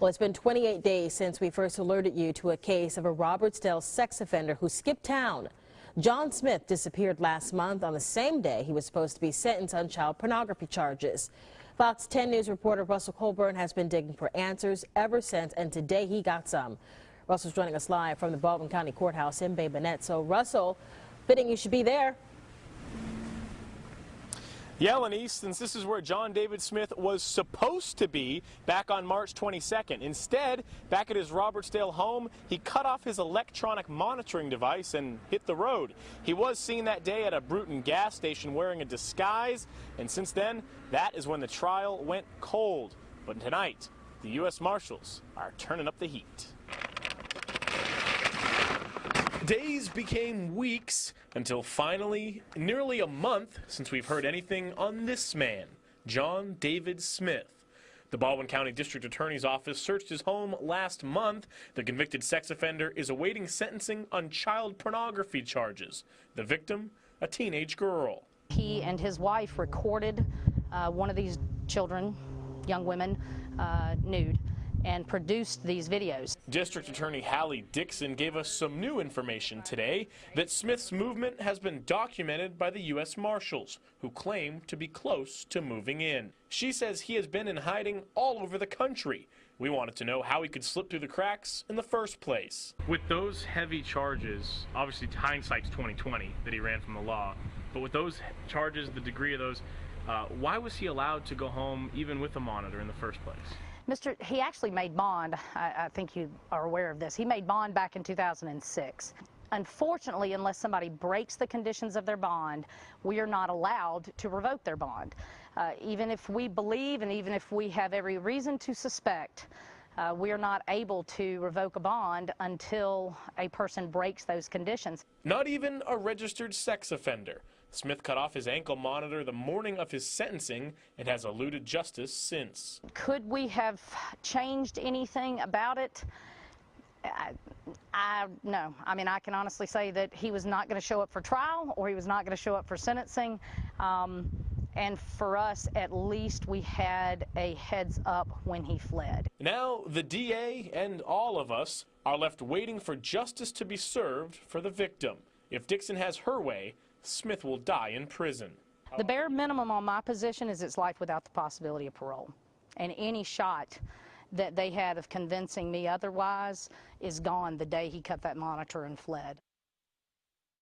Well, it's been 28 days since we first alerted you to a case of a Robertsdale sex offender who skipped town. John Smith disappeared last month on the same day he was supposed to be sentenced on child pornography charges. Fox 10 News reporter Russell Colburn has been digging for answers ever since, and today he got some. Russell's joining us live from the Baldwin County Courthouse in Bay Minette. So, Russell, fitting you should be there. Yeah, Lenise, since this is where John David Smith was supposed to be back on March 22nd. Instead, back at his Robertsdale home, he cut off his electronic monitoring device and hit the road. He was seen that day at a Bruton gas station wearing a disguise, and since then, that is when the trial went cold. But tonight, the U.S. Marshals are turning up the heat. Days became weeks until finally, nearly a month since we've heard anything on this man, John David Smith. The Baldwin County District Attorney's Office searched his home last month. The convicted sex offender is awaiting sentencing on child pornography charges. The victim, a teenage girl. He and his wife recorded one of these children, young women, nude, and produced these videos. District Attorney Hallie Dixon gave us some new information today that Smith's movement has been documented by the U.S. Marshals, who claim to be close to moving in. She says he has been in hiding all over the country. We wanted to know how he could slip through the cracks in the first place. With those heavy charges, obviously hindsight's 2020 that he ran from the law, but with those charges, the degree of those, why was he allowed to go home even with a monitor in the first place? He actually made bond. I think you are aware of this. He made bond back in 2006. Unfortunately, unless somebody breaks the conditions of their bond, we are not allowed to revoke their bond. Even if we believe and even if we have every reason to suspect, we are not able to revoke a bond until a person breaks those conditions. Not even a registered sex offender. Smith cut off his ankle monitor the morning of his sentencing and has eluded justice since. Could we have changed anything about it? No. I mean, I can honestly say that he was not going to show up for trial or he was not going to show up for sentencing. And for us, at least we had a heads up when he fled. Now, the DA and all of us are left waiting for justice to be served for the victim. If Dixon has her way, Smith will die in prison. The bare minimum on my position is it's life without the possibility of parole. And any shot that they had of convincing me otherwise is gone the day he cut that monitor and fled.